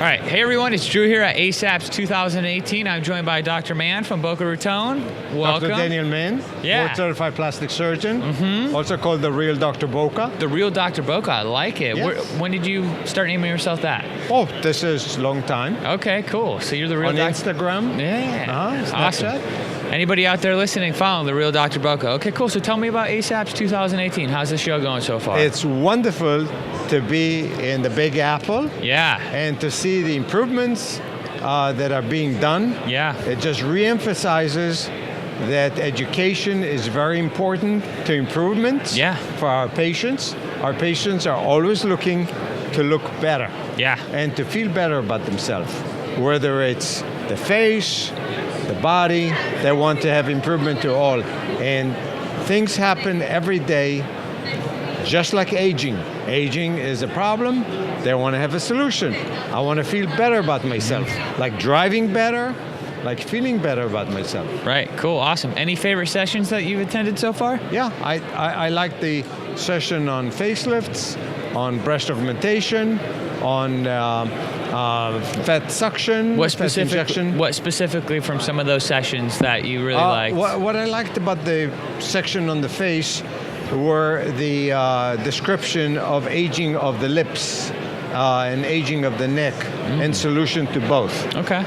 All right. Hey, everyone. It's Drew here at ASAPS 2018. I'm joined by Dr. Mann from Boca Raton. Welcome. Dr. Daniel Mann, board-certified plastic surgeon, also called the real Dr. Boca. The real Dr. Boca. I like it. Yes. When did you start naming yourself that? Oh, this is a long time. Okay, cool. So you're the real On Instagram. Yeah. Snapchat. Awesome. Anybody out there listening, follow the real Dr. Boca. Okay, cool. So tell me about ASAPS 2018. How's the show going so far? It's wonderful to be in the Big Apple. Yeah. And to see the improvements that are being done. Yeah. It just reemphasizes that education is very important to improvements for our patients. Our patients are always looking to look better. Yeah. And to feel better about themselves. Whether it's the face, the body, they want to have improvement to all. And things happen every day, just like aging. Aging is a problem. They want to have a solution. I want to feel better about myself, like driving better, like feeling better about myself. Right, cool, awesome. Any favorite sessions that you've attended so far? Yeah, I like the session on facelifts, on breast augmentation, on fat suction, What fat injection. What specifically from some of those sessions that you really liked? What I liked about the section on the face were the description of aging of the lips and aging of the neck and solution to both. Okay.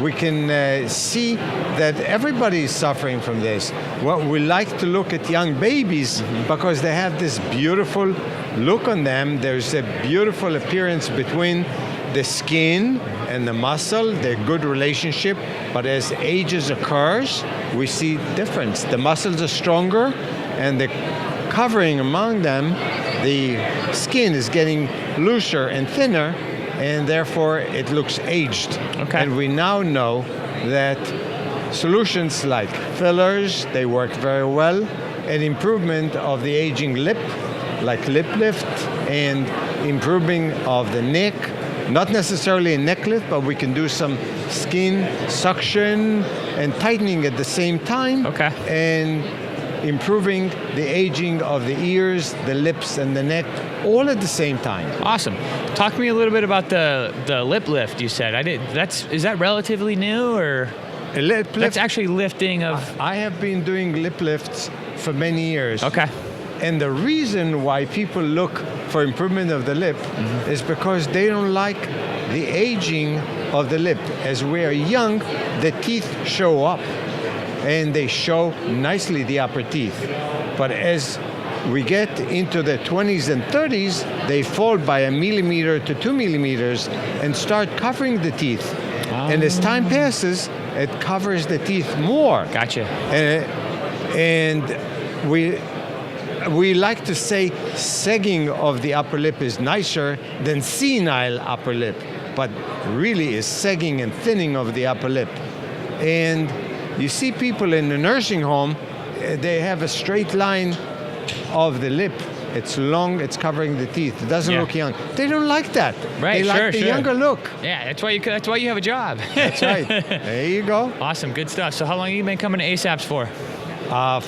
We can see that everybody is suffering from this. Well, we like to look at young babies because they have this beautiful look on them. There's a beautiful appearance between the skin and the muscle, the good relationship, but as ages occurs, we see difference. The muscles are stronger and the covering among them, the skin is getting looser and thinner, and therefore it looks aged. Okay. And we now know that solutions like fillers, they work very well, and improvement of the aging lip, like lip lift, and improving of the neck, not necessarily a neck lift, but we can do some skin suction and tightening at the same time. Okay. And improving the aging of the ears, the lips, and the neck, all at the same time. Awesome. Talk to me a little bit about the lip lift you said. Is that relatively new, or? A lip lift, that's actually lifting of... I have been doing lip lifts for many years. Okay. And the reason why people look for improvement of the lip is because they don't like the aging of the lip. As we are young, the teeth show up and they show nicely the upper teeth. But as we get into the 20s and 30s, they fall by 1 millimeter to 2 millimeters and start covering the teeth. And as time passes, it covers the teeth more. Gotcha. And we like to say sagging of the upper lip is nicer than senile upper lip, but really is sagging and thinning of the upper lip. And you see people in the nursing home, they have a straight line of the lip. It's long, it's covering the teeth. It doesn't look young. They don't like that. Right, they like the younger look. Yeah, that's why you have a job. That's right. There you go. Awesome, good stuff. So how long have you been coming to ASAPS for?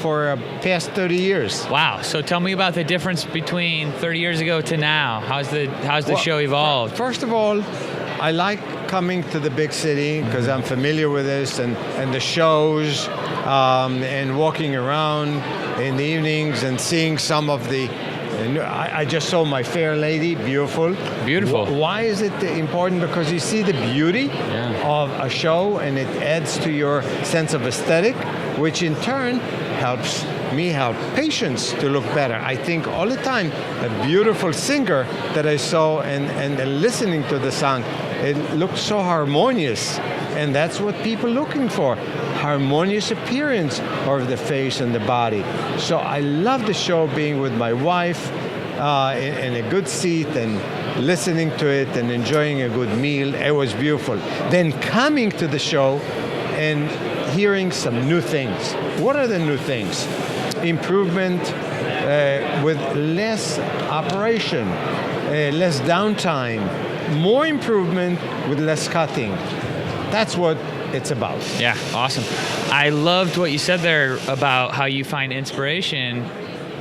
For past 30 years. Wow. So tell me about the difference between 30 years ago to now. How's the show evolved? First of all, I like coming to the big city because I'm familiar with this and the shows and walking around in the evenings and seeing some of the... I just saw My Fair Lady, beautiful. Beautiful. Why is it important? Because you see the beauty of a show and it adds to your sense of aesthetic, which in turn helps me help patients to look better. I think all the time, a beautiful singer that I saw and listening to the song, it looked so harmonious. And that's what people are looking for, harmonious appearance of the face and the body. So I love the show, being with my wife in a good seat and listening to it and enjoying a good meal. It was beautiful. Then coming to the show and hearing some new things. What are the new things? Improvement with less operation, less downtime, more improvement with less cutting. That's what it's about. Yeah, awesome. I loved what you said there about how you find inspiration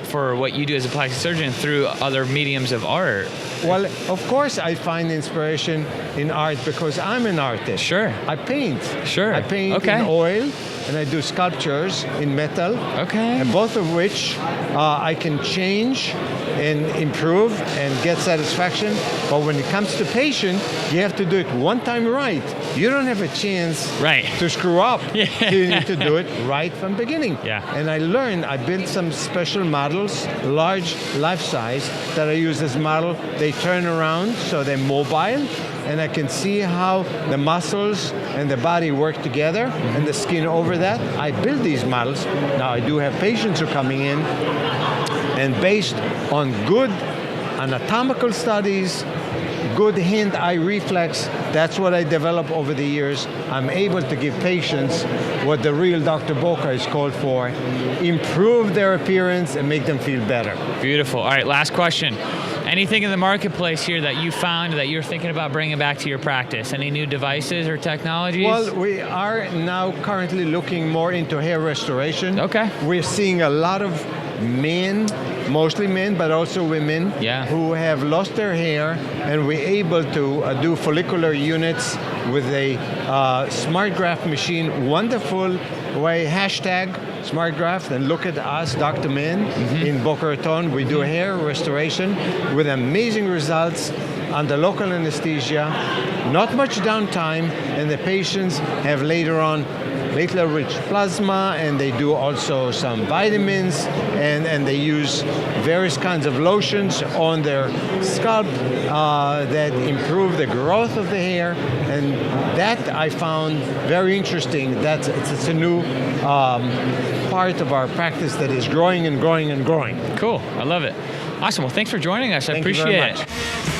for what you do as a plastic surgeon through other mediums of art. Well, of course, I find inspiration in art because I'm an artist. Sure. I paint. Sure. I paint Okay. in oil, and I do sculptures in metal. Okay. And both of which I can change and improve and get satisfaction. But when it comes to patient, you have to do it one time right. You don't have a chance Right. to screw up. Yeah. You need to do it right from the beginning. Yeah. And I built some special models, large life size, that I use as model. They turn around so they're mobile, and I can see how the muscles and the body work together and the skin over that. I build these models. Now I do have patients who are coming in, and based on good anatomical studies, good hand-eye reflex, that's what I developed over the years. I'm able to give patients what the real Dr. Boca is called for, improve their appearance and make them feel better. Beautiful. All right, last question. Anything in the marketplace here that you found that you're thinking about bringing back to your practice? Any new devices or technologies? Well, we are now currently looking more into hair restoration. Okay. We're seeing a lot of men, mostly men, but also women, Yeah. who have lost their hair, and we're able to do follicular units with a SmartGraft machine. Wonderful way, hashtag SmartGraft, and look at us, Dr. Men, in Boca Raton. We do hair restoration with amazing results under local anesthesia, not much downtime, and the patients have later on platelet-rich plasma, and they do also some vitamins, and they use various kinds of lotions on their scalp that improve the growth of the hair, and that I found very interesting. It's a new part of our practice that is growing and growing and growing. Cool. I love it. Awesome. Well, thanks for joining us. I Thank you appreciate very much. it.